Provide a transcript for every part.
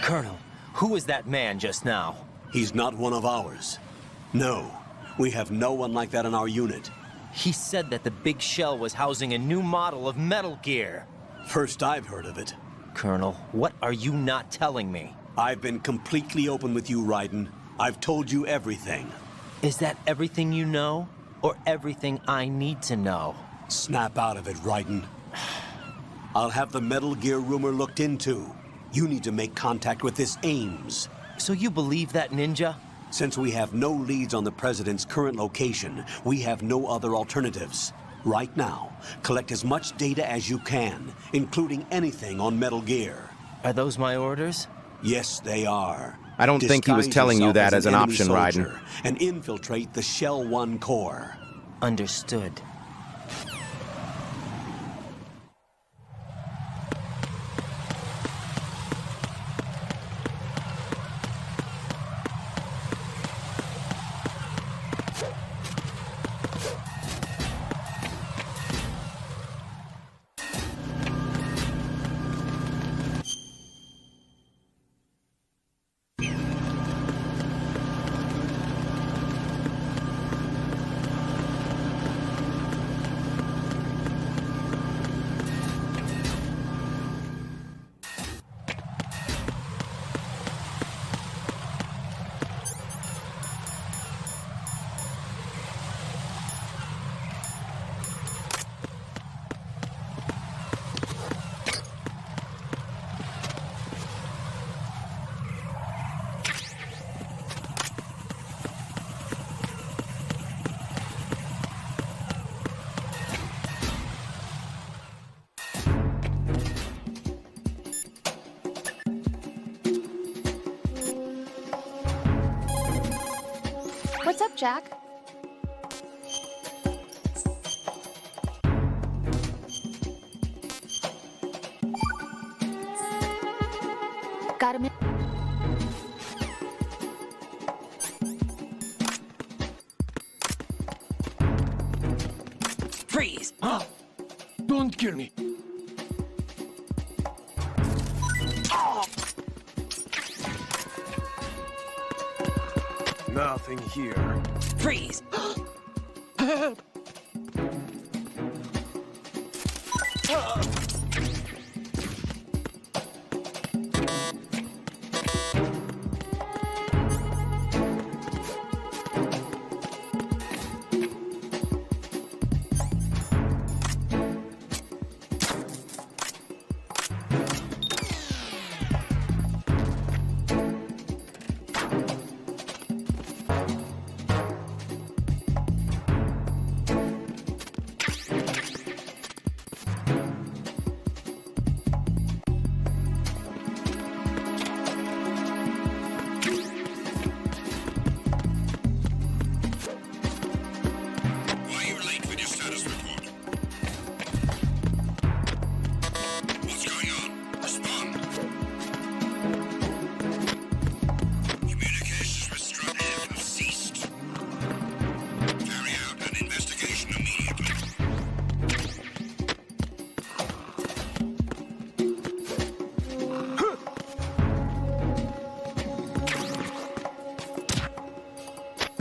Colonel, who was that man just now? He's not one of ours. No, we have no one like that in our unit. He said that the big shell was housing a new model of Metal Gear. First I've heard of it. Colonel, what are you not telling me? I've been completely open with you, Raiden. I've told you everything. Is that everything you know? Or everything I need to know? Snap out of it, Raiden. I'll have the Metal Gear rumor looked into. You need to make contact with this Ames. So you believe that ninja? Since we have no leads on the President's current location, we have no other alternatives. Right now, collect as much data as you can, including anything on Metal Gear. Are those my orders? Yes, they are. I don't think he was Disguise telling you yourself that as an enemy option, soldier Raiden. And infiltrate the Shell 1 core. Understood. What's up, Jack? Got him in. Freeze! Don't kill me. Nothing here. Freeze! Help!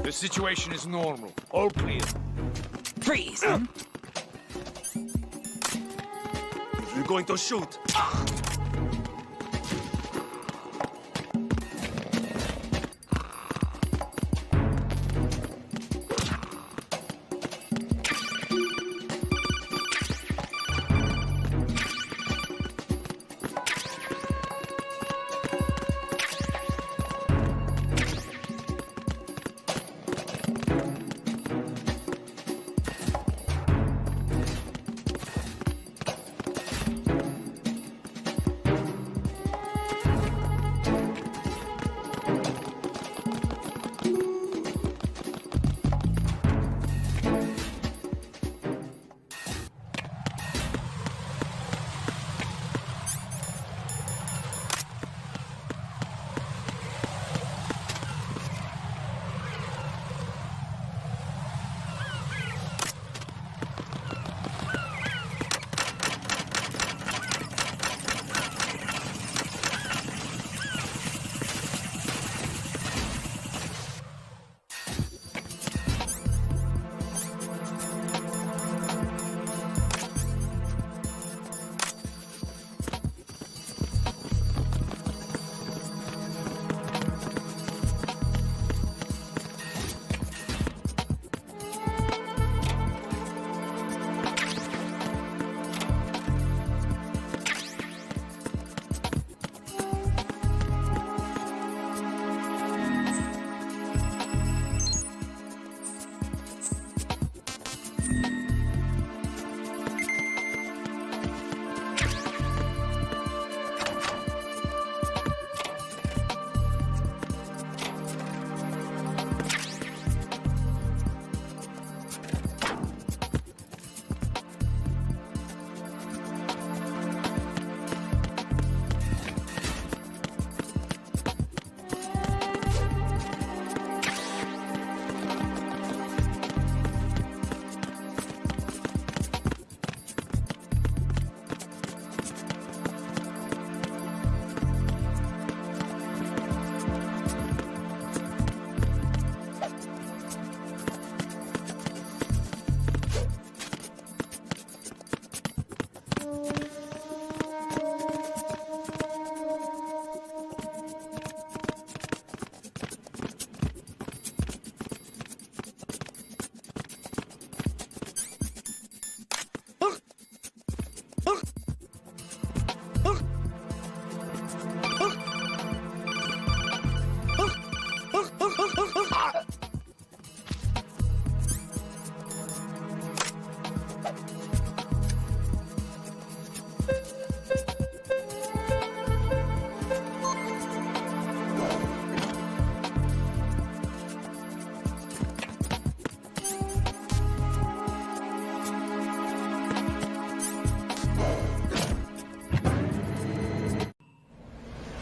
The situation is normal. All clear. Freeze! You're going to shoot.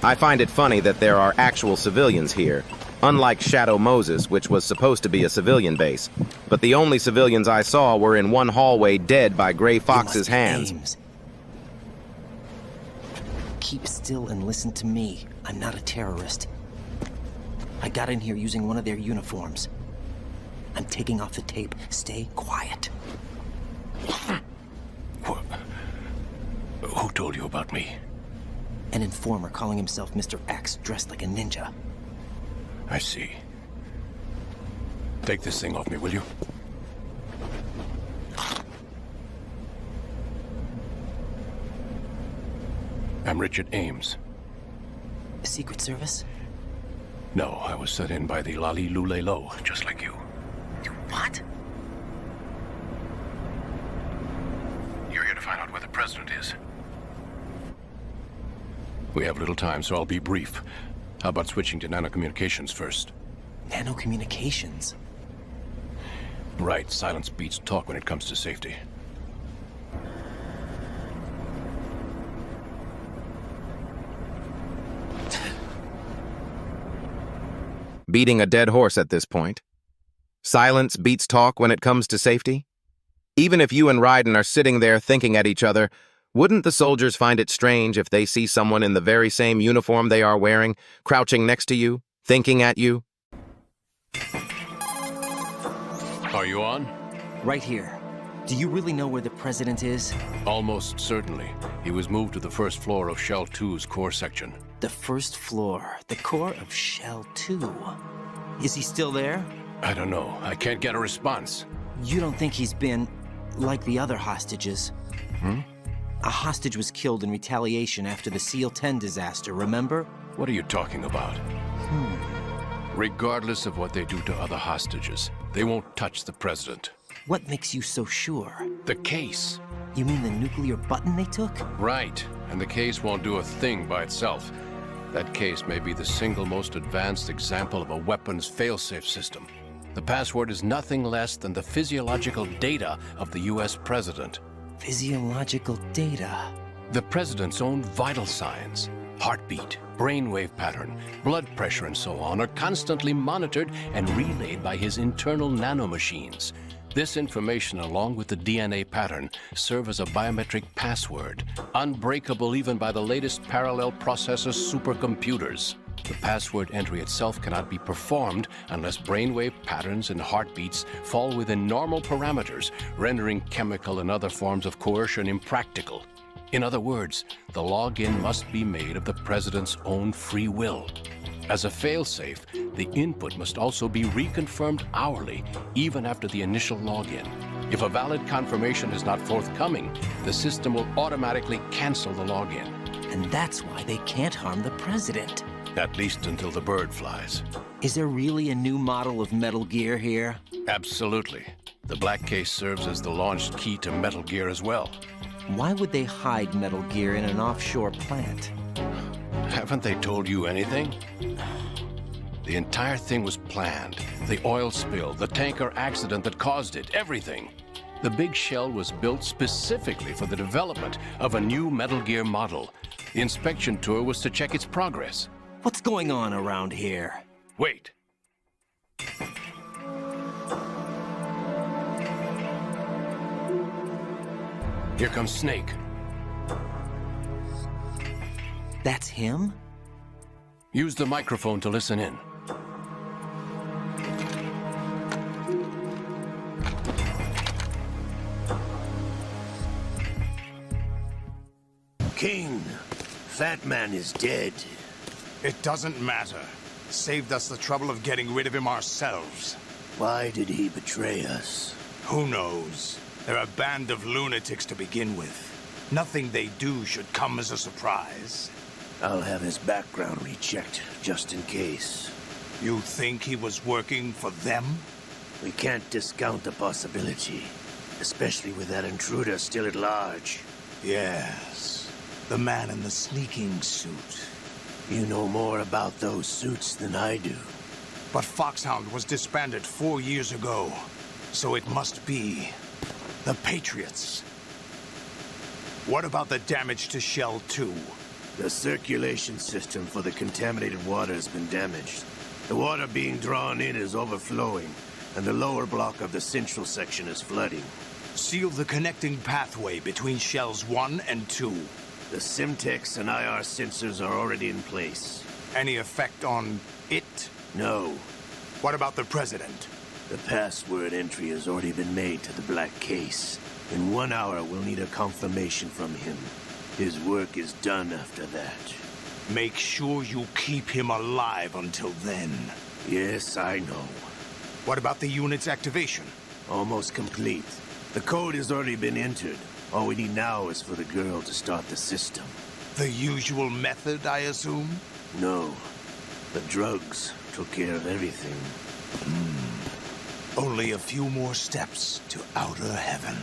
I find it funny that there are actual civilians here, unlike Shadow Moses, which was supposed to be a civilian base. But the only civilians I saw were in one hallway dead by Gray Fox's hands. Ames. Keep still and listen to me. I'm not a terrorist. I got in here using one of their uniforms. I'm taking off the tape. Stay quiet. Who told you about me? An informer calling himself Mr. X, dressed like a ninja. I see. Take this thing off me, will you? I'm Richard Ames. Secret Service? No, I was set in by the Lali Lule Lo, just like you. You what? You're here to find out where the president is. We have little time, so I'll be brief. How about switching to nanocommunications first? Nanocommunications? Right, silence beats talk when it comes to safety. Beating a dead horse at this point. Silence beats talk when it comes to safety? Even if you and Raiden are sitting there thinking at each other, wouldn't the soldiers find it strange if they see someone in the very same uniform they are wearing, crouching next to you, thinking at you? Are you on? Right here. Do you really know where the president is? Almost certainly. He was moved to the first floor of Shell 2's core section. The first floor. The core of Shell 2. Is he still there? I don't know. I can't get a response. You don't think he's been like the other hostages? A hostage was killed in retaliation after the SEAL-10 disaster, remember? What are you talking about? Regardless of what they do to other hostages, they won't touch the president. What makes you so sure? The case. You mean the nuclear button they took? Right. And the case won't do a thing by itself. That case may be the single most advanced example of a weapons failsafe system. The password is nothing less than the physiological data of the US president. Physiological data? The president's own vital signs, heartbeat, brainwave pattern, blood pressure, and so on, are constantly monitored and relayed by his internal nanomachines. This information, along with the DNA pattern, serve as a biometric password, unbreakable even by the latest parallel processor supercomputers. The password entry itself cannot be performed unless brainwave patterns and heartbeats fall within normal parameters, rendering chemical and other forms of coercion impractical. In other words, the login must be made of the president's own free will. As a failsafe, the input must also be reconfirmed hourly, even after the initial login. If a valid confirmation is not forthcoming, the system will automatically cancel the login. And that's why they can't harm the president. At least until the bird flies. Is there really a new model of Metal Gear here? Absolutely. The black case serves as the launch key to Metal Gear as well. Why would they hide Metal Gear in an offshore plant? Haven't they told you anything? The entire thing was planned. The oil spill, the tanker accident that caused it, everything. The big shell was built specifically for the development of a new Metal Gear model. The inspection tour was to check its progress. What's going on around here? Wait. Here comes Snake. That's him? Use the microphone to listen in. King, Fat Man is dead. It doesn't matter. Saved us the trouble of getting rid of him ourselves. Why did he betray us? Who knows? They're a band of lunatics to begin with. Nothing they do should come as a surprise. I'll have his background rechecked, just in case. You think he was working for them? We can't discount the possibility, especially with that intruder still at large. Yes. The man in the sneaking suit. You know more about those suits than I do. But Foxhound was disbanded 4 years ago. So it must be the Patriots. What about the damage to Shell 2? The circulation system for the contaminated water has been damaged. The water being drawn in is overflowing, and the lower block of the central section is flooding. Seal the connecting pathway between shells 1 and 2. The Simtex and IR sensors are already in place. Any effect on it? No. What about the President? The password entry has already been made to the black case. In 1 hour, we'll need a confirmation from him. His work is done after that. Make sure you keep him alive until then. Yes, I know. What about the unit's activation? Almost complete. The code has already been entered. All we need now is for the girl to start the system. The usual method, I assume? No. The drugs took care of everything. Only a few more steps to outer heaven.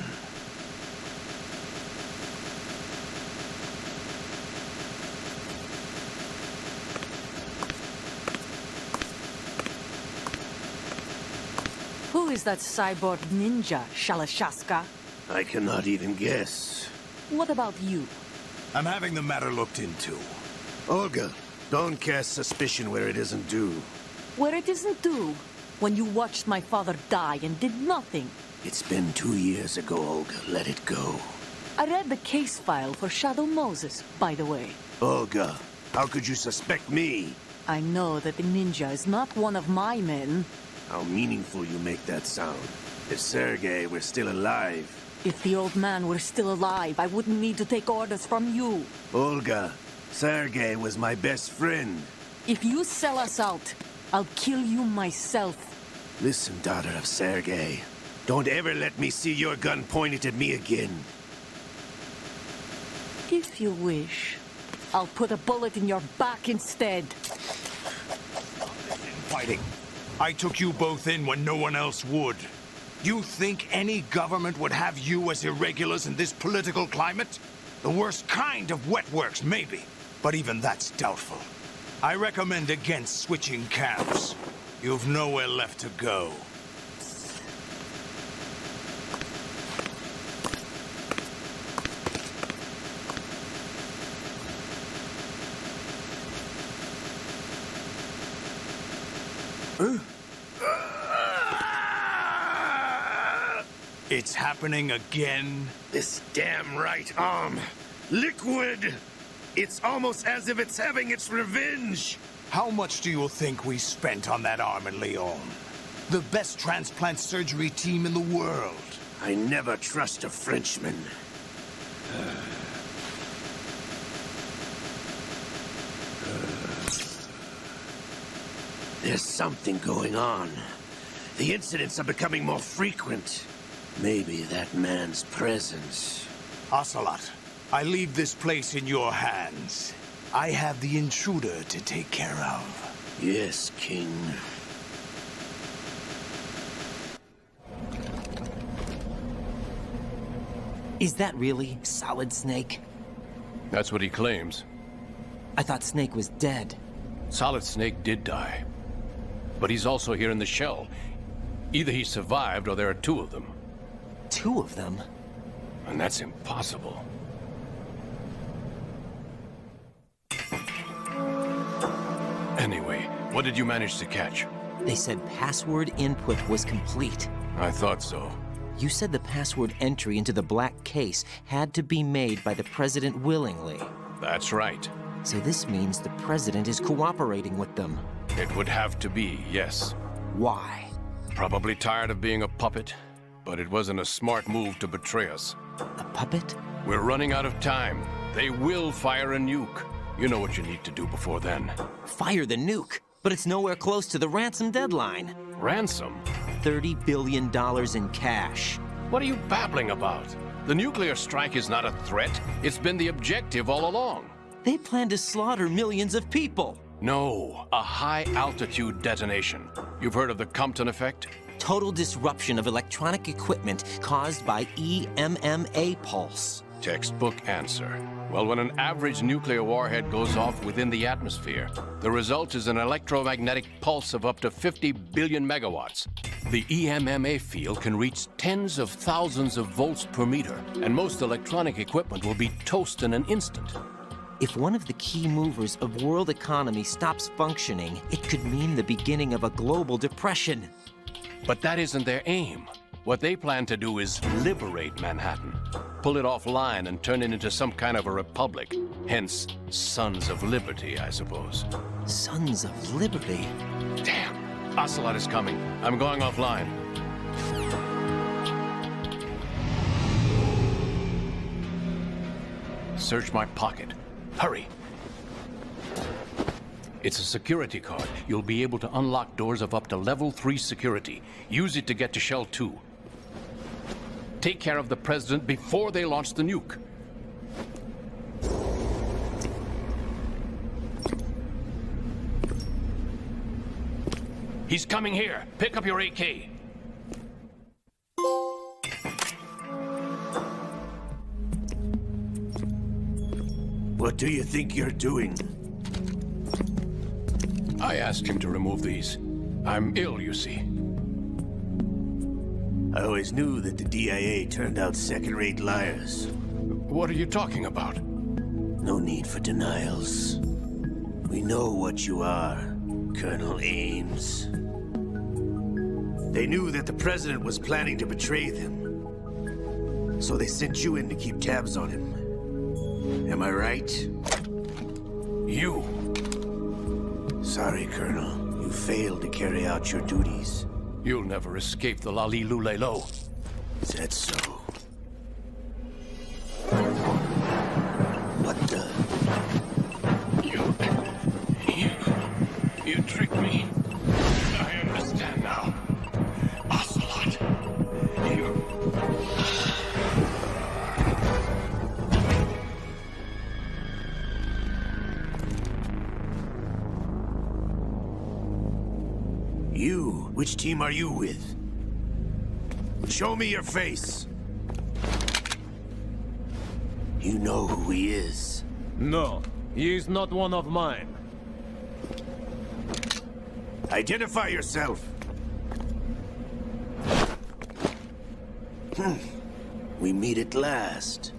Who is that cyborg ninja, Shalashaska? I cannot even guess. What about you? I'm having the matter looked into. Olga, don't cast suspicion where it isn't due. Where it isn't due, when you watched my father die and did nothing. It's been 2 years ago, Olga. Let it go. I read the case file for Shadow Moses, by the way. Olga, how could you suspect me? I know that the ninja is not one of my men. How meaningful you make that sound. If Sergei were still alive... If the old man were still alive, I wouldn't need to take orders from you. Olga, Sergei was my best friend. If you sell us out, I'll kill you myself. Listen, daughter of Sergei. Don't ever let me see your gun pointed at me again. If you wish, I'll put a bullet in your back instead. Fighting. I took you both in when no one else would. You think any government would have you as irregulars in this political climate? The worst kind of wet works, maybe. But even that's doubtful. I recommend against switching camps. You've nowhere left to go. It's happening again? This damn right arm. Liquid! It's almost as if it's having its revenge! How much do you think we spent on that arm in Lyon? The best transplant surgery team in the world. I never trust a Frenchman. There's something going on. The incidents are becoming more frequent. Maybe that man's presence. Ocelot, I leave this place in your hands. I have the intruder to take care of. Yes, King. Is that really Solid Snake? That's what he claims. I thought Snake was dead. Solid Snake did die. But he's also here in the shell. Either he survived or there are two of them. Two of them? And that's impossible. Anyway, what did you manage to catch? They said password input was complete. I thought so. You said the password entry into the black case had to be made by the President willingly. That's right. So this means the President is cooperating with them. It would have to be, yes. Why? Probably tired of being a puppet, but it wasn't a smart move to betray us. A puppet? We're running out of time. They will fire a nuke. You know what you need to do before then. Fire the nuke? But it's nowhere close to the ransom deadline. Ransom? $30 billion in cash. What are you babbling about? The nuclear strike is not a threat. It's been the objective all along. They plan to slaughter millions of people. No, a high-altitude detonation. You've heard of the Compton effect? Total disruption of electronic equipment caused by EMMA pulse. Textbook answer. Well, when an average nuclear warhead goes off within the atmosphere, the result is an electromagnetic pulse of up to 50 billion megawatts. The EMMA field can reach tens of thousands of volts per meter, and most electronic equipment will be toast in an instant. If one of the key movers of world economy stops functioning, it could mean the beginning of a global depression. But that isn't their aim. What they plan to do is liberate Manhattan. Pull it offline and turn it into some kind of a republic. Hence, Sons of Liberty, I suppose. Sons of Liberty? Damn! Ocelot is coming. I'm going offline. Search my pocket. Hurry! It's a security card. You'll be able to unlock doors of up to level 3 security. Use it to get to Shell 2. Take care of the President before they launch the nuke. He's coming here. Pick up your AK. What do you think you're doing? I asked him to remove these. I'm ill, you see. I always knew that the DIA turned out second-rate liars. What are you talking about? No need for denials. We know what you are, Colonel Ames. They knew that the President was planning to betray them. So they sent you in to keep tabs on him. Am I right? You! Sorry, Colonel. You failed to carry out your duties. You'll never escape the Lalilulelo. Is that so? What the? You tricked me. I understand now. Ocelot, You? Which team are you with? Show me your face. You know who he is. No, he is not one of mine. Identify yourself. We meet at last.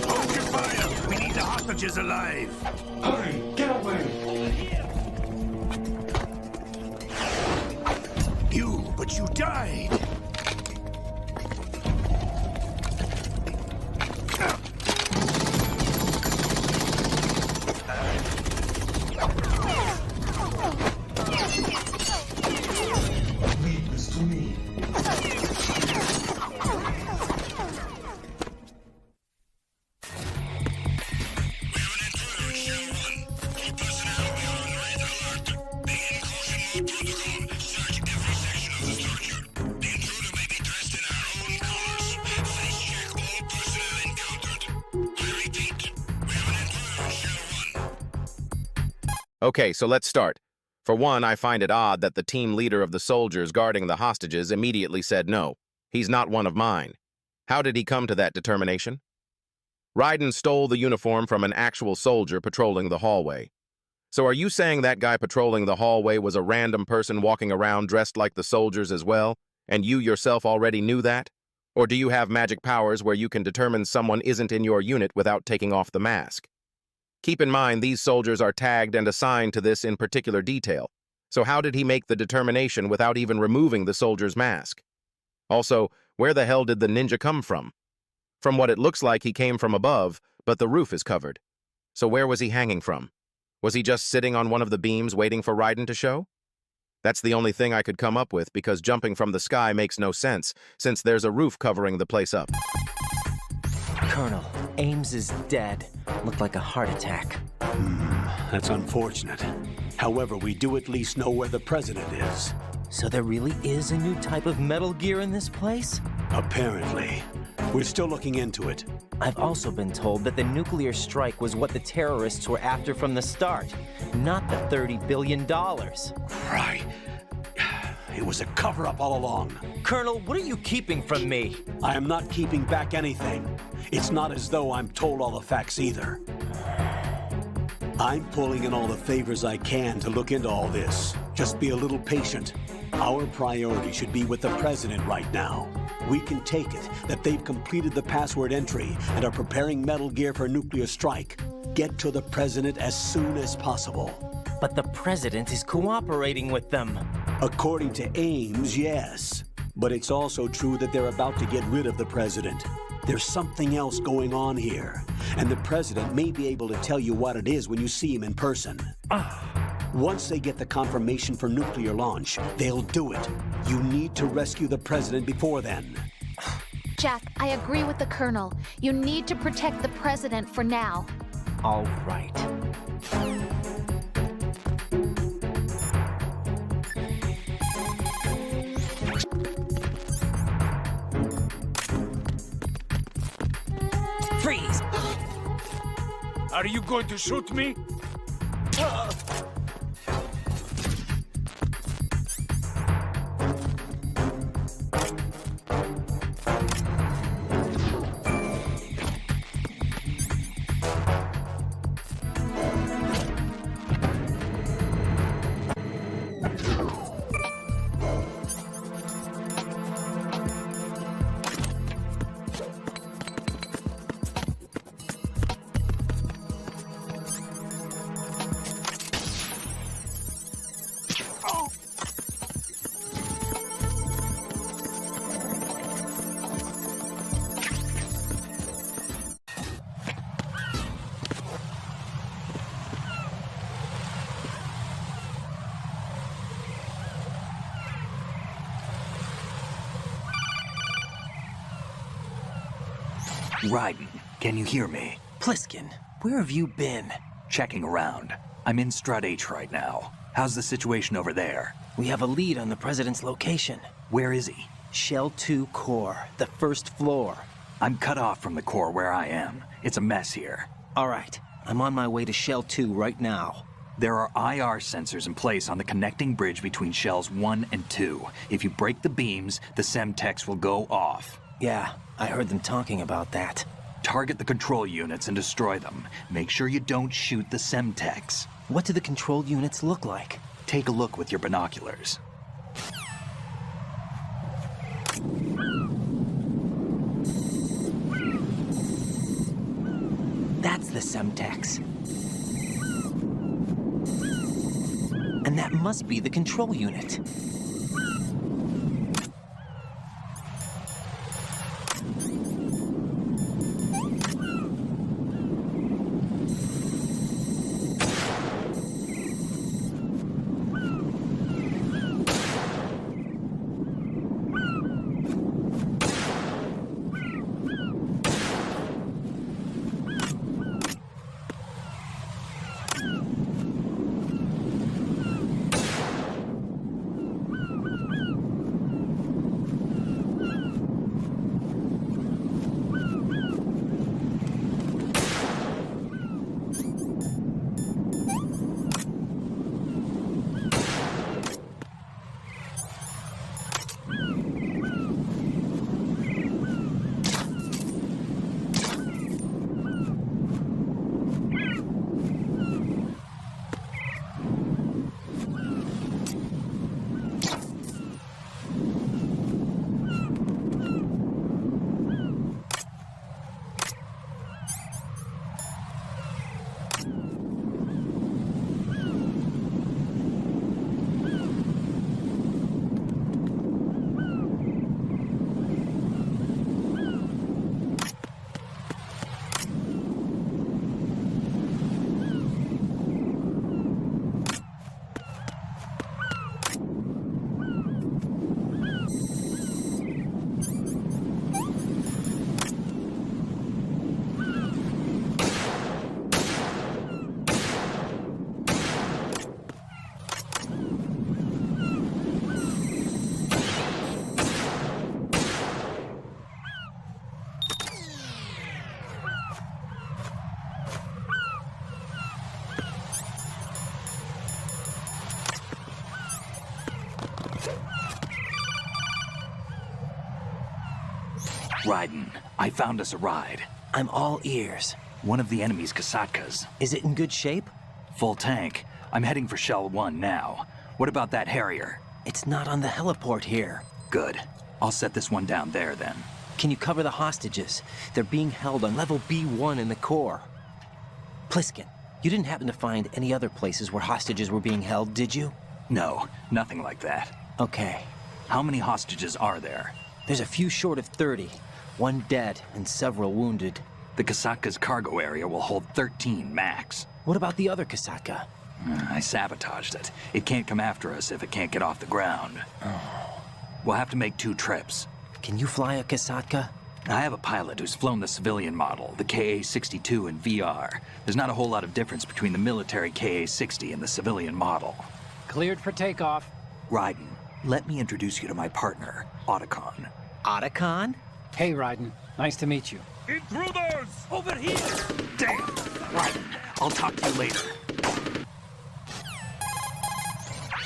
Hold your fire! We need the hostages alive! Hurry! Get away! But you died! Leave this to me. Okay, so let's start. For one, I find it odd that the team leader of the soldiers guarding the hostages immediately said no. He's not one of mine. How did he come to that determination? Raiden stole the uniform from an actual soldier patrolling the hallway. So are you saying that guy patrolling the hallway was a random person walking around dressed like the soldiers as well, and you yourself already knew that? Or do you have magic powers where you can determine someone isn't in your unit without taking off the mask? Keep in mind, these soldiers are tagged and assigned to this in particular detail. So how did he make the determination without even removing the soldier's mask? Also, where the hell did the ninja come from? From what it looks like, he came from above, but the roof is covered. So where was he hanging from? Was he just sitting on one of the beams waiting for Raiden to show? That's the only thing I could come up with, because jumping from the sky makes no sense, since there's a roof covering the place up. Colonel, Ames is dead. Looked like a heart attack. That's unfortunate. However, we do at least know where the President is. So there really is a new type of Metal Gear in this place? Apparently. We're still looking into it. I've also been told that the nuclear strike was what the terrorists were after from the start, not the $30 billion. Right. It was a cover-up all along. Colonel, what are you keeping from me? I am not keeping back anything. It's not as though I'm told all the facts either. I'm pulling in all the favors I can to look into all this. Just be a little patient. Our priority should be with the President right now. We can take it that they've completed the password entry and are preparing Metal Gear for a nuclear strike. Get to the President as soon as possible. But the President is cooperating with them. According to Ames, yes. But it's also true that they're about to get rid of the President. There's something else going on here, and the President may be able to tell you what it is when you see him in person. Once they get the confirmation for nuclear launch, they'll do it. You need to rescue the President before then. Jack, I agree with the Colonel. You need to protect the President for now. All right. Freeze! Are you going to shoot me? Raiden, can you hear me? Pliskin, where have you been? Checking around. I'm in Strut H right now. How's the situation over there? We have a lead on the President's location. Where is he? Shell 2 core, the first floor. I'm cut off from the core where I am. It's a mess here. All right, I'm on my way to Shell 2 right now. There are IR sensors in place on the connecting bridge between Shells 1 and 2. If you break the beams, the Semtex will go off. Yeah, I heard them talking about that. Target the control units and destroy them. Make sure you don't shoot the Semtex. What do the control units look like? Take a look with your binoculars. That's the Semtex. And that must be the control unit. Raiden, I found us a ride. I'm all ears. One of the enemy's Kasatkas. Is it in good shape? Full tank. I'm heading for Shell 1 now. What about that Harrier? It's not on the heliport here. Good. I'll set this one down there then. Can you cover the hostages? They're being held on level B1 in the core. Pliskin, you didn't happen to find any other places where hostages were being held, did you? No, nothing like that. Okay. How many hostages are there? There's a few short of 30. One dead and several wounded. The Kasatka's cargo area will hold 13 max. What about the other Kasatka? I sabotaged it. It can't come after us if it can't get off the ground. We'll have to make 2 trips. Can you fly a Kasatka? I have a pilot who's flown the civilian model, the KA-62 in VR. There's not a whole lot of difference between the military KA-60 and the civilian model. Cleared for takeoff. Raiden, let me introduce you to my partner, Otacon. Otacon? Hey, Raiden. Nice to meet you. Intruders! Over here! Damn! Raiden, I'll talk to you later.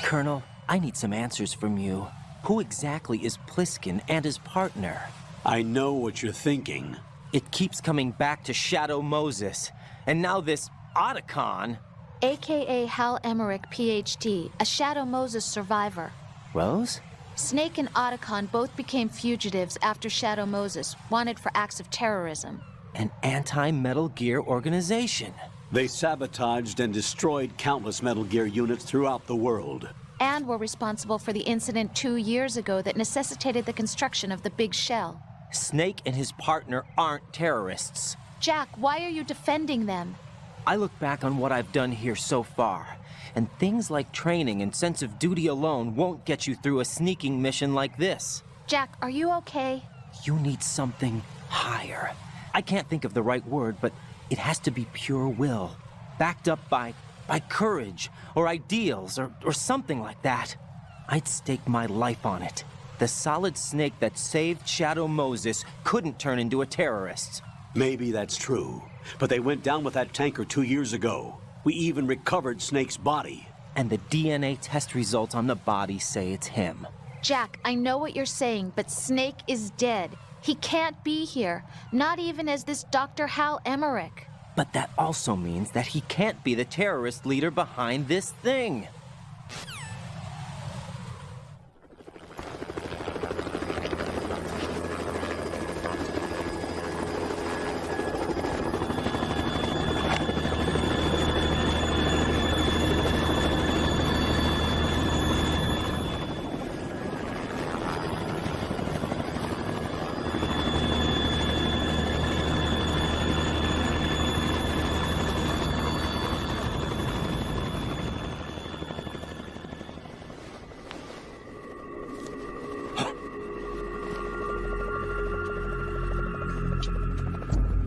Colonel, I need some answers from you. Who exactly is Pliskin and his partner? I know what you're thinking. It keeps coming back to Shadow Moses. And now this Otacon. AKA Hal Emmerich, PhD, a Shadow Moses survivor. Rose? Snake and Otacon both became fugitives after Shadow Moses, wanted for acts of terrorism. An anti-Metal Gear organization. They sabotaged and destroyed countless Metal Gear units throughout the world. And were responsible for the incident 2 years ago that necessitated the construction of the Big Shell. Snake and his partner aren't terrorists. Jack, why are you defending them? I look back on what I've done here so far, and things like training and sense of duty alone won't get you through a sneaking mission like this. Jack, are you okay? You need something higher. I can't think of the right word, but it has to be pure will, backed up by courage, or ideals, or something like that. I'd stake my life on it. The solid Snake that saved Shadow Moses couldn't turn into a terrorist. Maybe that's true, but they went down with that tanker 2 years ago. We even recovered Snake's body. And the DNA test results on the body say it's him. Jack, I know what you're saying, but Snake is dead. He can't be here, not even as this Dr. Hal Emmerich. But that also means that he can't be the terrorist leader behind this thing.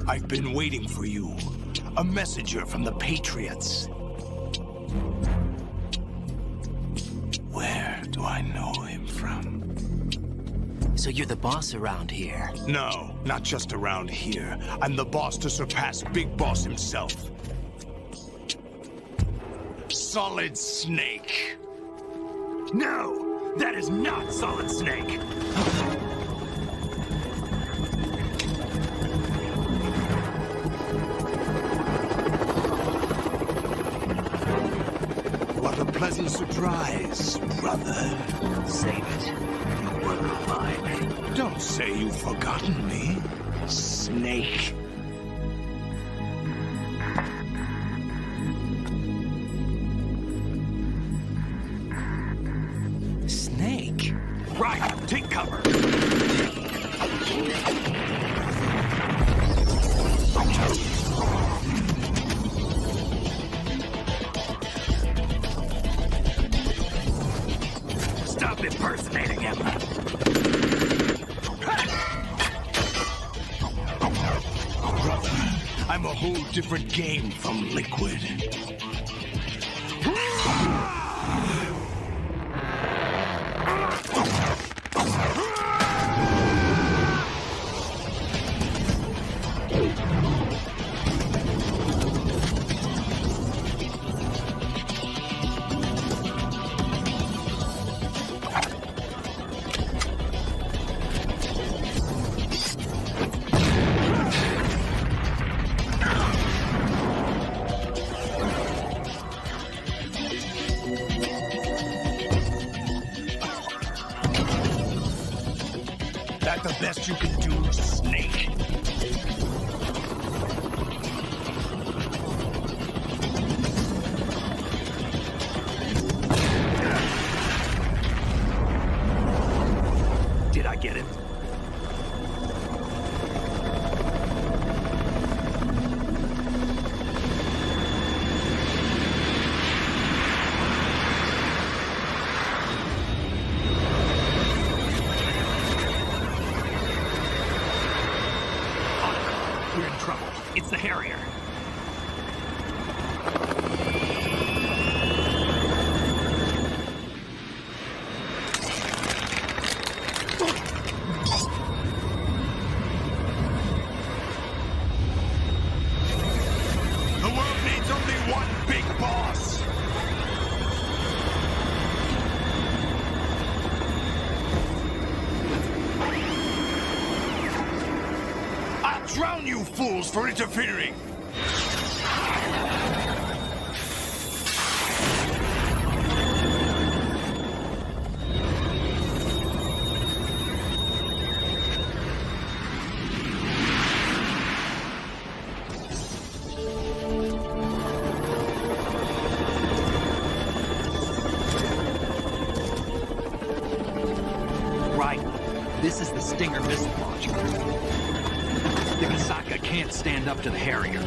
I've been waiting for you. A messenger from the Patriots. Where do I know him from? So you're the boss around here? No, not just around here. I'm the boss to surpass Big Boss himself. Solid Snake. No! That is not Solid Snake! What a pleasant surprise, brother. Save it. You work of mine. Don't say you've forgotten me, Snake. Snake? Right, take cover. Stop impersonating him. Brother, I'm a whole different game from Liquid. what you can do, Snake? Did I get it? We're in trouble. It's the Harrier. The world needs only one big boss. I'll drown you fools for interfering. Right. This is the Stinger missile launcher. The Kasaka can't stand up to the Harrier.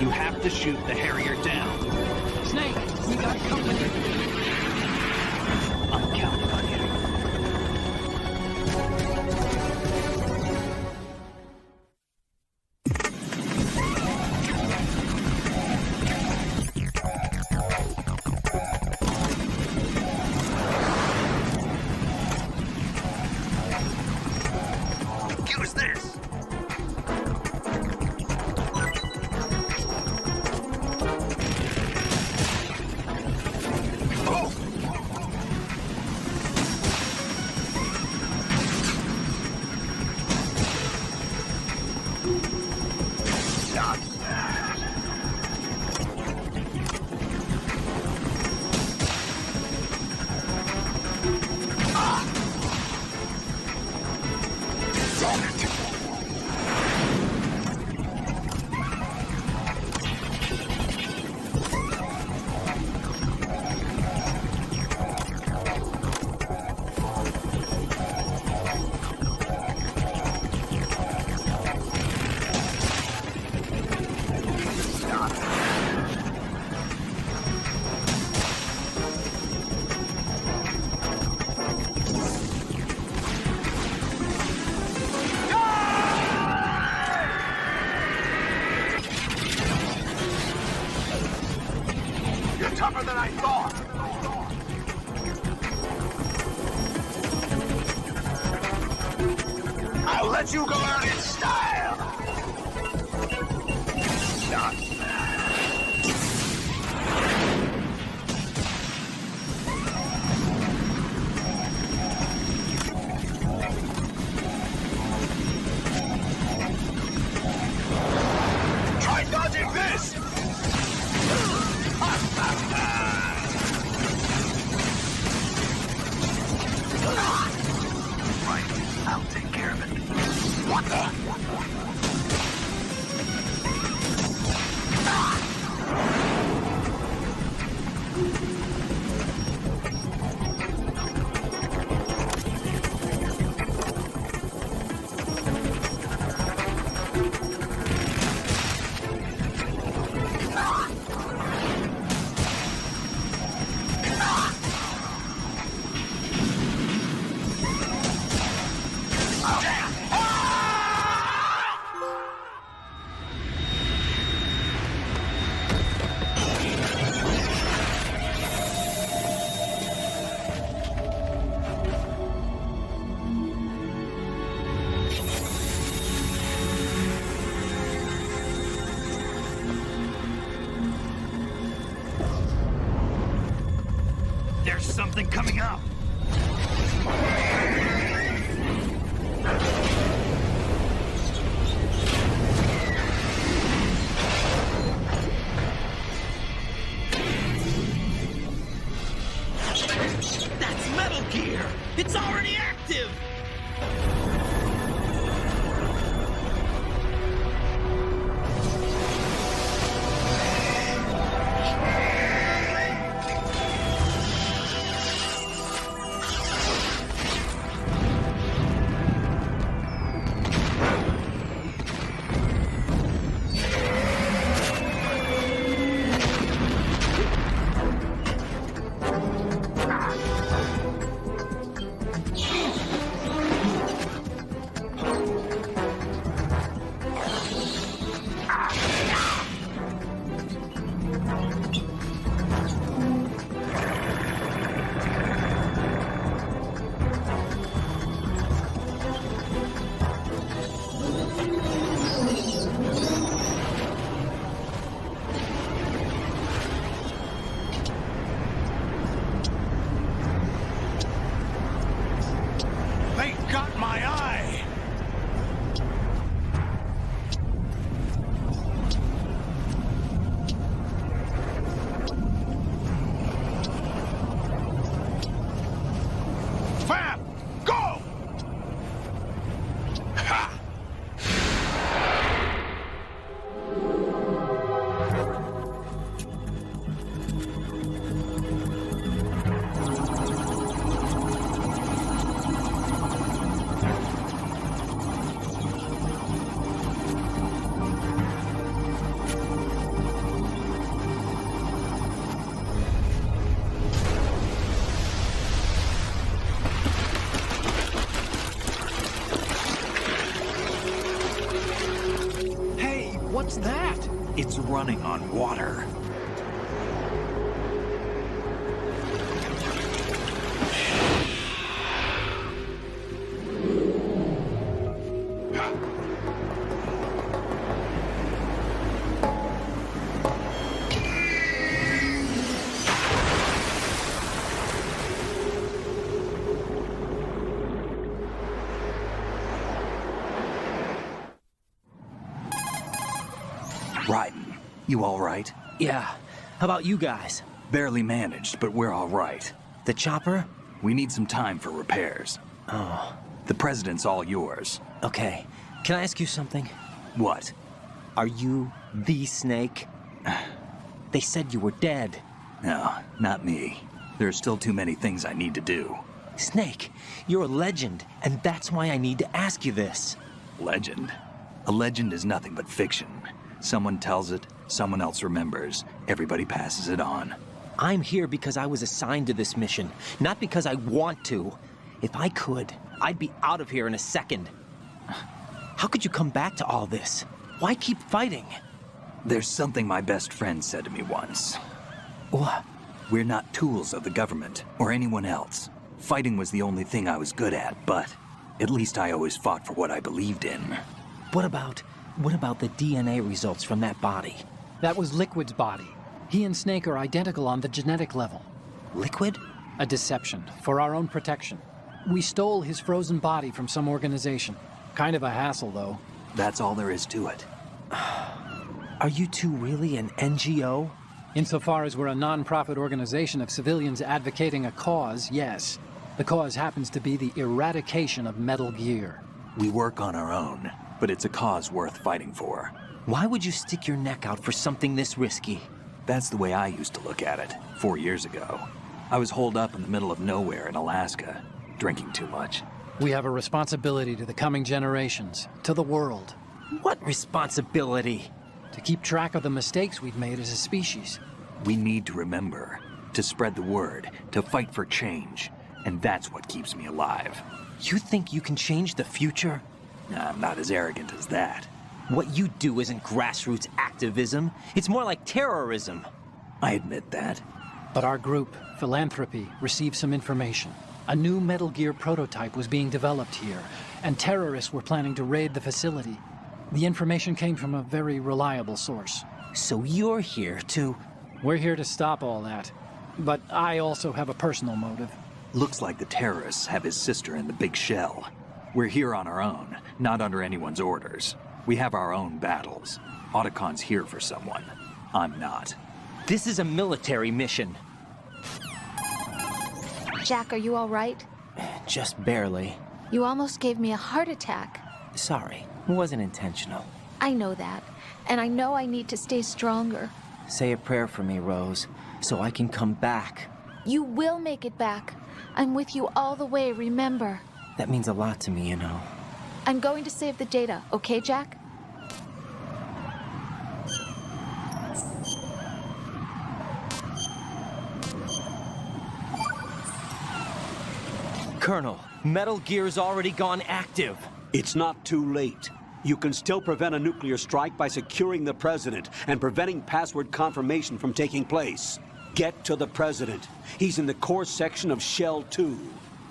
You have to shoot the Harrier down. Snake, we got company. I'm counting on you. Use this! You're tougher than I thought! I'll let you go out in style! Not try dodging this! Right, I'll take care of it. What the? There's something coming up. That's Metal Gear! It's already active! It's running on water. Raiden, you all right? Yeah. How about you guys? Barely managed, but we're all right. The chopper? We need some time for repairs. Oh. The president's all yours. Okay. Can I ask you something? What? Are you the Snake? They said you were dead. No, not me. There are still too many things I need to do. Snake, you're a legend, and that's why I need to ask you this. Legend? A legend is nothing but fiction. Someone tells it, someone else remembers, everybody passes it on. I'm here because I was assigned to this mission, not because I want to. If I could, I'd be out of here in a second. How could you come back to all this? Why keep fighting? There's something my best friend said to me once. What? We're not tools of the government or anyone else. Fighting was the only thing I was good at, but at least I always fought for what I believed in. What about the DNA results from that body? That was Liquid's body. He and Snake are identical on the genetic level. Liquid? A deception, for our own protection. We stole his frozen body from some organization. Kind of a hassle, though. That's all there is to it. Are you two really an NGO? Insofar as we're a non-profit organization of civilians advocating a cause, yes. The cause happens to be the eradication of Metal Gear. We work on our own, but it's a cause worth fighting for. Why would you stick your neck out for something this risky? That's the way I used to look at it, 4 years ago. I was holed up in the middle of nowhere in Alaska, drinking too much. We have a responsibility to the coming generations, to the world. What responsibility? To keep track of the mistakes we've made as a species. We need to remember, to spread the word, to fight for change. And that's what keeps me alive. You think you can change the future? I'm not as arrogant as that. What you do isn't grassroots activism. It's more like terrorism. I admit that. But our group, Philanthropy, received some information. A new Metal Gear prototype was being developed here, and terrorists were planning to raid the facility. The information came from a very reliable source. So you're here to... We're here to stop all that. But I also have a personal motive. Looks like the terrorists have his sister in the big shell. We're here on our own, not under anyone's orders. We have our own battles. Otacon's here for someone. I'm not. This is a military mission. Jack, are you all right? Just barely. You almost gave me a heart attack. Sorry, it wasn't intentional. I know that, and I know I need to stay stronger. Say a prayer for me, Rose, so I can come back. You will make it back. I'm with you all the way, remember? That means a lot to me, you know. I'm going to save the data, okay, Jack? Colonel, Metal Gear's already gone active. It's not too late. You can still prevent a nuclear strike by securing the president and preventing password confirmation from taking place. Get to the president. He's in the core section of Shell 2.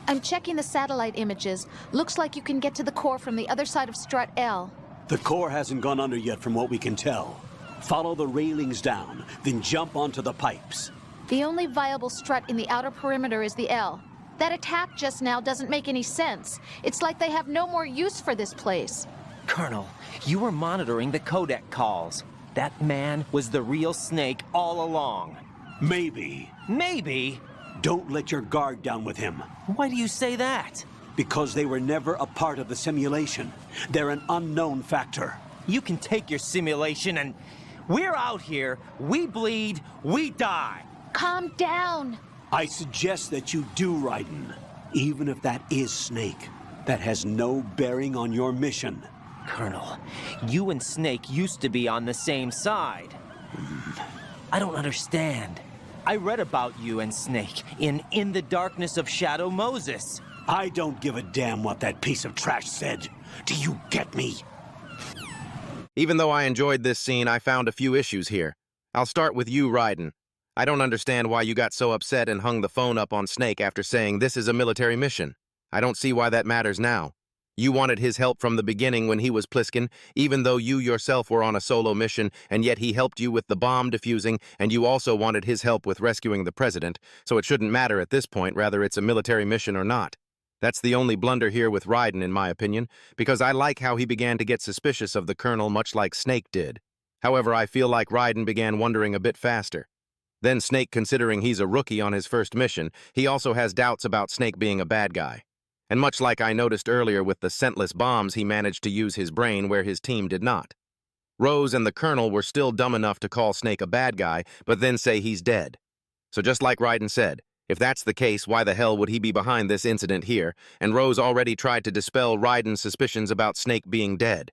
I'm checking the satellite images. Looks like you can get to the core from the other side of Strut L. The core hasn't gone under yet from what we can tell. Follow the railings down, then jump onto the pipes. The only viable strut in the outer perimeter is the L. That attack just now doesn't make any sense. It's like they have no more use for this place. Colonel, you were monitoring the codec calls. That man was the real Snake all along. Maybe. Maybe? Don't let your guard down with him. Why do you say that? Because they were never a part of the simulation. They're an unknown factor. You can take your simulation and... We're out here, we bleed, we die. Calm down. I suggest that you do, Raiden. Even if that is Snake. That has no bearing on your mission. Colonel, you and Snake used to be on the same side. I don't understand. I read about you and Snake in the Darkness of Shadow Moses. I don't give a damn what that piece of trash said. Do you get me? Even though I enjoyed this scene, I found a few issues here. I'll start with you, Raiden. I don't understand why you got so upset and hung the phone up on Snake after saying this is a military mission. I don't see why that matters now. You wanted his help from the beginning when he was Pliskin, even though you yourself were on a solo mission, and yet he helped you with the bomb defusing, and you also wanted his help with rescuing the president, so it shouldn't matter at this point whether it's a military mission or not. That's the only blunder here with Raiden, in my opinion, because I like how he began to get suspicious of the Colonel much like Snake did. However, I feel like Raiden began wondering a bit faster. Then Snake, considering he's a rookie on his first mission, he also has doubts about Snake being a bad guy. And much like I noticed earlier with the scentless bombs, he managed to use his brain where his team did not. Rose and the Colonel were still dumb enough to call Snake a bad guy, but then say he's dead. So just like Raiden said, if that's the case, why the hell would he be behind this incident here? And Rose already tried to dispel Raiden's suspicions about Snake being dead.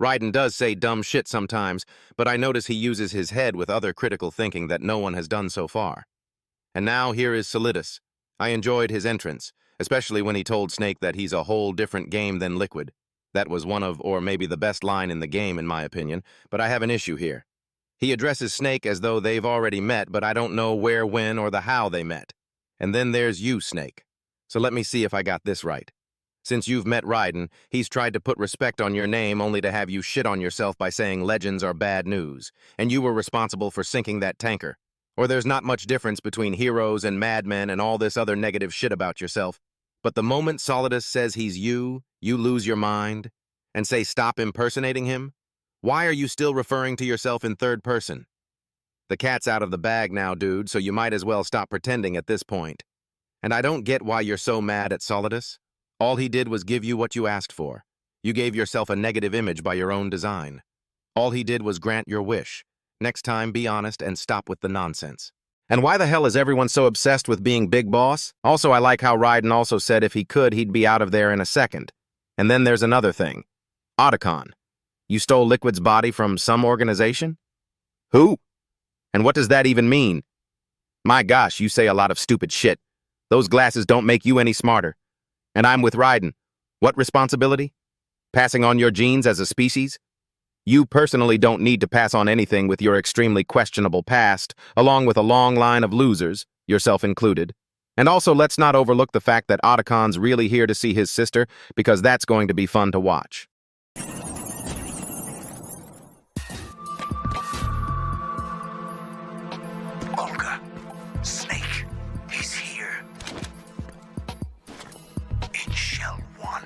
Raiden does say dumb shit sometimes, but I notice he uses his head with other critical thinking that no one has done so far. And now here is Solidus. I enjoyed his entrance, especially when he told Snake that he's a whole different game than Liquid. That was one of, or maybe the best line in the game, in my opinion, but I have an issue here. He addresses Snake as though they've already met, but I don't know where, when, or the how they met. And then there's you, Snake. So let me see if I got this right. Since you've met Raiden, he's tried to put respect on your name only to have you shit on yourself by saying legends are bad news, and you were responsible for sinking that tanker. Or there's not much difference between heroes and madmen and all this other negative shit about yourself. But the moment Solidus says he's you lose your mind, and say stop impersonating him? Why are you still referring to yourself in third person? The cat's out of the bag now, dude, so you might as well stop pretending at this point. And I don't get why you're so mad at Solidus. All he did was give you what you asked for. You gave yourself a negative image by your own design. All he did was grant your wish. Next time, be honest and stop with the nonsense. And why the hell is everyone so obsessed with being Big Boss? Also, I like how Raiden also said if he could, he'd be out of there in a second. And then there's another thing. Otacon. You stole Liquid's body from some organization? Who? And what does that even mean? My gosh, you say a lot of stupid shit. Those glasses don't make you any smarter. And I'm with Raiden. What responsibility? Passing on your genes as a species? You personally don't need to pass on anything with your extremely questionable past, along with a long line of losers, yourself included. And also, let's not overlook the fact that Otacon's really here to see his sister, because that's going to be fun to watch. Olga, Snake, he's here. In Shell 1.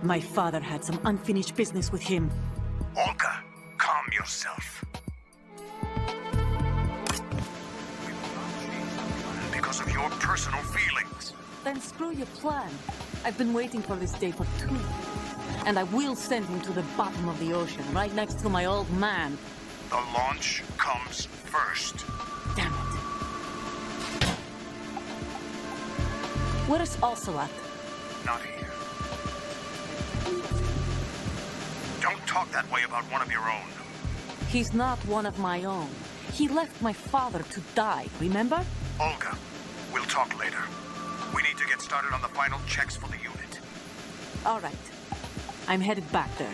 My father had some unfinished business with him. Olga, calm yourself. Because of your personal feelings. Then screw your plan. I've been waiting for this day for 2 years. And I will send him to the bottom of the ocean, right next to my old man. The launch comes first. Damn it. Where's Ocelot? Not here. Don't talk that way about one of your own. He's not one of my own. He left my father to die, remember? Olga, we'll talk later. We need to get started on the final checks for the unit. All right. I'm headed back there.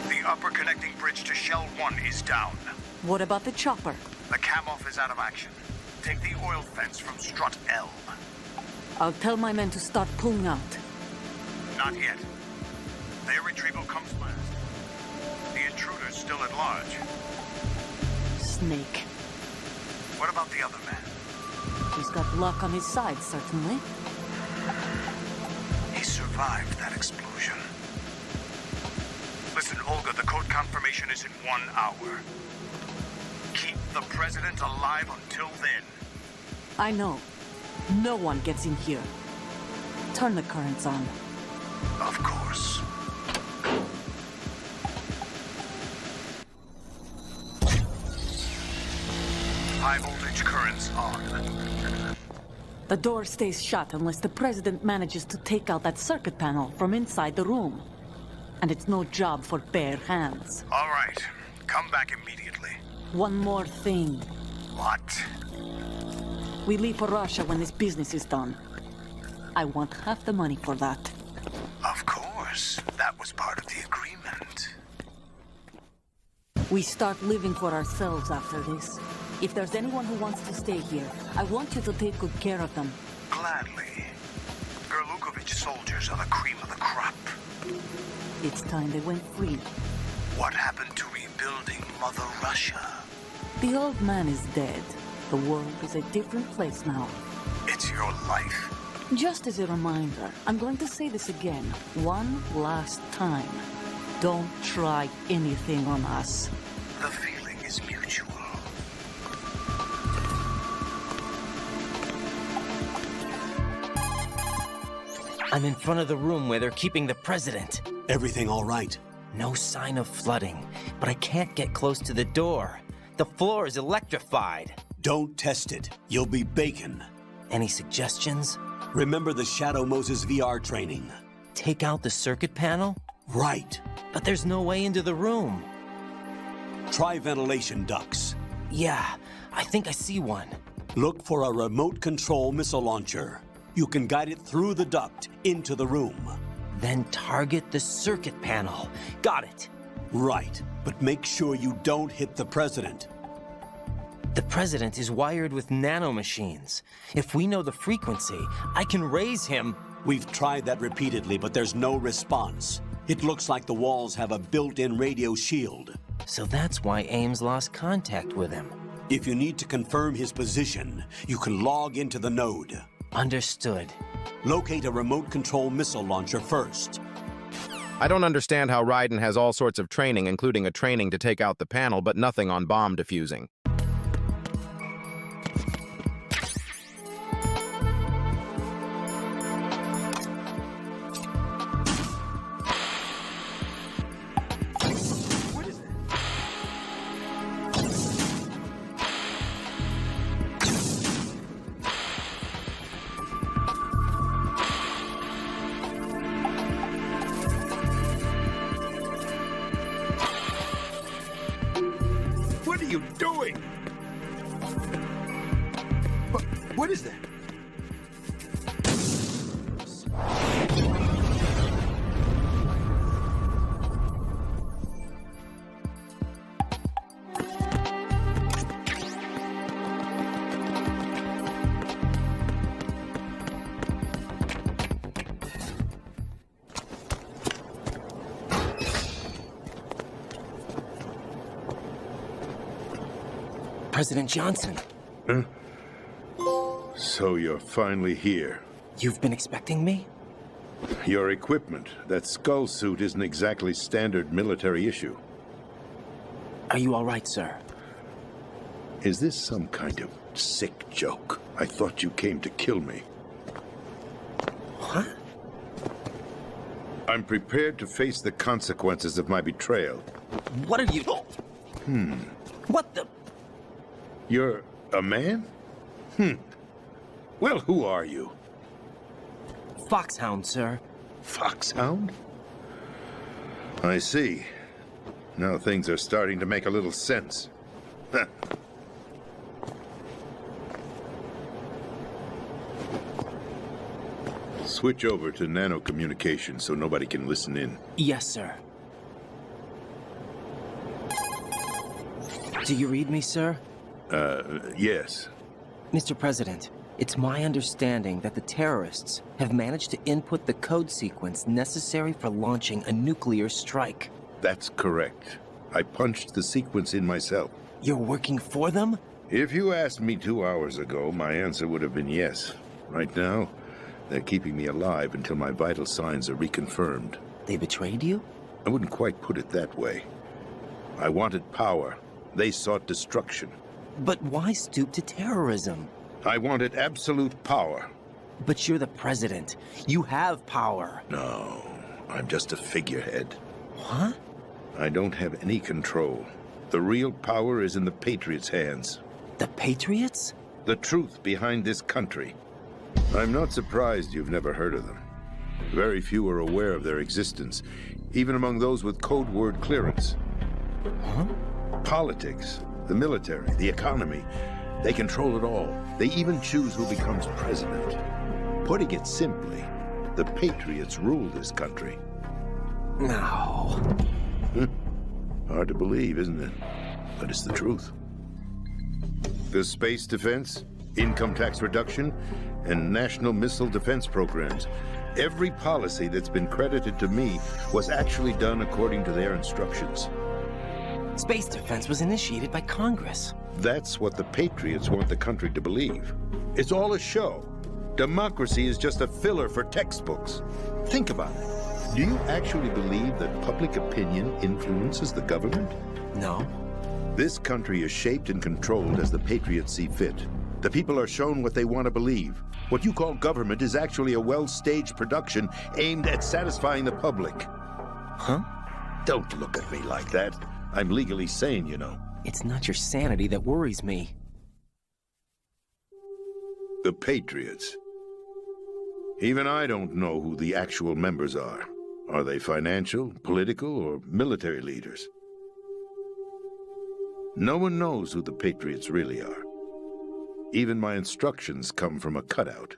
The upper connecting bridge to Shell 1 is down. What about the chopper? The cam-off is out of action. Take the oil fence from Strut L. I'll tell my men to start pulling out. Not yet. Their retrieval comes last. The intruder's still at large. Snake. What about the other man? He's got luck on his side, certainly. He survived that explosion. Listen, Olga, the code confirmation is in 1 hour. Keep the president alive until then. I know. No one gets in here. Turn the currents on. Of course. High voltage currents on. The door stays shut unless the president manages to take out that circuit panel from inside the room. And it's no job for bare hands. All right. Come back immediately. One more thing. What? We leave for Russia when this business is done. I want half the money for that. Of course. That was part of the agreement. We start living for ourselves after this. If there's anyone who wants to stay here, I want you to take good care of them. Gladly. Gurlukovich soldiers are the cream of the crop. It's time they went free. What happened to rebuilding Mother Russia? The old man is dead. The world is a different place now. It's your life. Just as a reminder, I'm going to say this again, one last time. Don't try anything on us. The feeling is mutual. I'm in front of the room where they're keeping the president. Everything all right? No sign of flooding, but I can't get close to the door. The floor is electrified. Don't test it. You'll be bacon. Any suggestions? Remember the Shadow Moses VR training. Take out the circuit panel? Right. But there's no way into the room. Try ventilation ducts. Yeah, I think I see one. Look for a remote control missile launcher. You can guide it through the duct into the room. Then target the circuit panel. Got it. Right, but make sure you don't hit the president. The president is wired with nanomachines. If we know the frequency, I can raise him. We've tried that repeatedly, but there's no response. It looks like the walls have a built-in radio shield. So that's why Ames lost contact with him. If you need to confirm his position, you can log into the node. Understood. Locate a remote control missile launcher first. I don't understand how Raiden has all sorts of training, including a training to take out the panel, but nothing on bomb defusing. What are you doing? What is that? President Johnson. Huh? So you're finally here. You've been expecting me? Your equipment, that skull suit, isn't exactly standard military issue. Are you all right, sir? Is this some kind of sick joke? I thought you came to kill me. What? I'm prepared to face the consequences of my betrayal. What are you... What the... You're a man? Well, who are you? Foxhound, sir. Foxhound? I see. Now things are starting to make a little sense. Switch over to nano-communication so nobody can listen in. Yes, sir. Do you read me, sir? Yes. Mr. President, it's my understanding that the terrorists have managed to input the code sequence necessary for launching a nuclear strike. That's correct. I punched the sequence in myself. You're working for them? If you asked me 2 hours ago, my answer would have been yes. Right now, they're keeping me alive until my vital signs are reconfirmed. They betrayed you? I wouldn't quite put it that way. I wanted power. They sought destruction. But why stoop to terrorism? I wanted absolute power. But you're the president. You have power. No, I'm just a figurehead. What? I don't have any control. The real power is in the Patriots' hands. The Patriots? The truth behind this country. I'm not surprised you've never heard of them. Very few are aware of their existence, even among those with code word clearance. Huh? Politics, the military, the economy. They control it all. They even choose who becomes president. Putting it simply, the Patriots rule this country. No. Hard to believe, isn't it? But it's the truth. The space defense, income tax reduction, and national missile defense programs. Every policy that's been credited to me was actually done according to their instructions. Space defense was initiated by Congress. That's what the Patriots want the country to believe. It's all a show. Democracy is just a filler for textbooks. Think about it. Do you actually believe that public opinion influences the government? No. This country is shaped and controlled as the Patriots see fit. The people are shown what they want to believe. What you call government is actually a well-staged production aimed at satisfying the public. Huh? Don't look at me like that. I'm legally sane, you know. It's not your sanity that worries me. The Patriots. Even I don't know who the actual members are. Are they financial, political, or military leaders? No one knows who the Patriots really are. Even my instructions come from a cutout.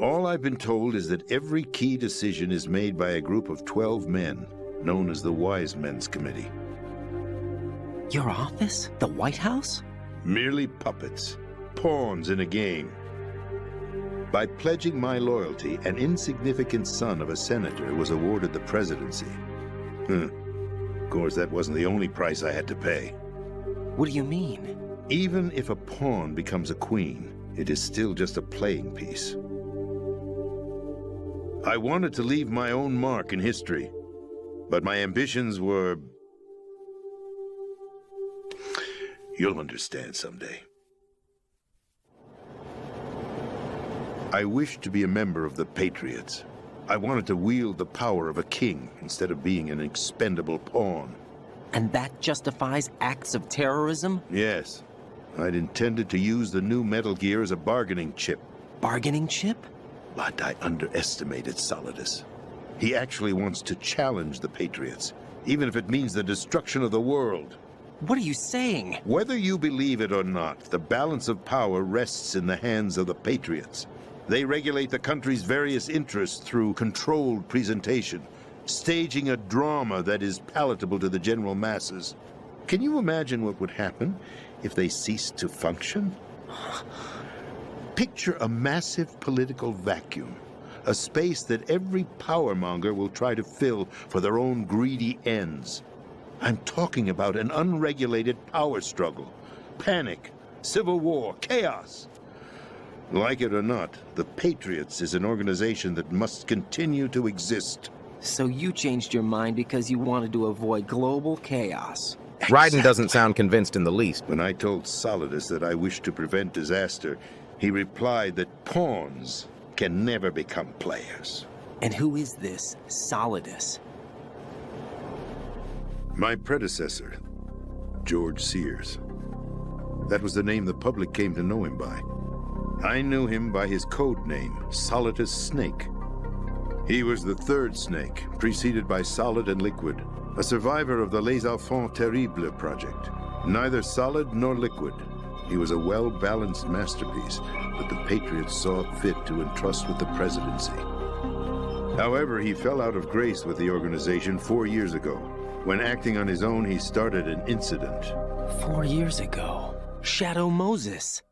All I've been told is that every key decision is made by a group of 12 men, known as the Wise Men's Committee. Your office? The White House? Merely puppets, pawns in a game. By pledging my loyalty, an insignificant son of a senator was awarded the presidency. Of course, that wasn't the only price I had to pay. What do you mean? Even if a pawn becomes a queen, it is still just a playing piece. I wanted to leave my own mark in history, but my ambitions were... You'll understand someday. I wished to be a member of the Patriots. I wanted to wield the power of a king instead of being an expendable pawn. And that justifies acts of terrorism? Yes. I'd intended to use the new Metal Gear as a bargaining chip. Bargaining chip? But I underestimated Solidus. He actually wants to challenge the Patriots, even if it means the destruction of the world. What are you saying? Whether you believe it or not, the balance of power rests in the hands of the Patriots. They regulate the country's various interests through controlled presentation, staging a drama that is palatable to the general masses. Can you imagine what would happen if they ceased to function? Picture a massive political vacuum, a space that every powermonger will try to fill for their own greedy ends. I'm talking about an unregulated power struggle, panic, civil war, chaos. Like it or not, the Patriots is an organization that must continue to exist. So you changed your mind because you wanted to avoid global chaos. Raiden doesn't sound convinced in the least. When I told Solidus that I wished to prevent disaster, he replied that pawns can never become players. And who is this Solidus? My predecessor, George Sears. That was the name the public came to know him by. I knew him by his code name, Solidus Snake. He was the third Snake, preceded by Solid and Liquid, a survivor of the Les Enfants Terribles project. Neither solid nor liquid. He was a well-balanced masterpiece that the Patriots saw fit to entrust with the presidency. However, he fell out of grace with the organization 4 years ago. When acting on his own, he started an incident. 4 years ago? Shadow Moses.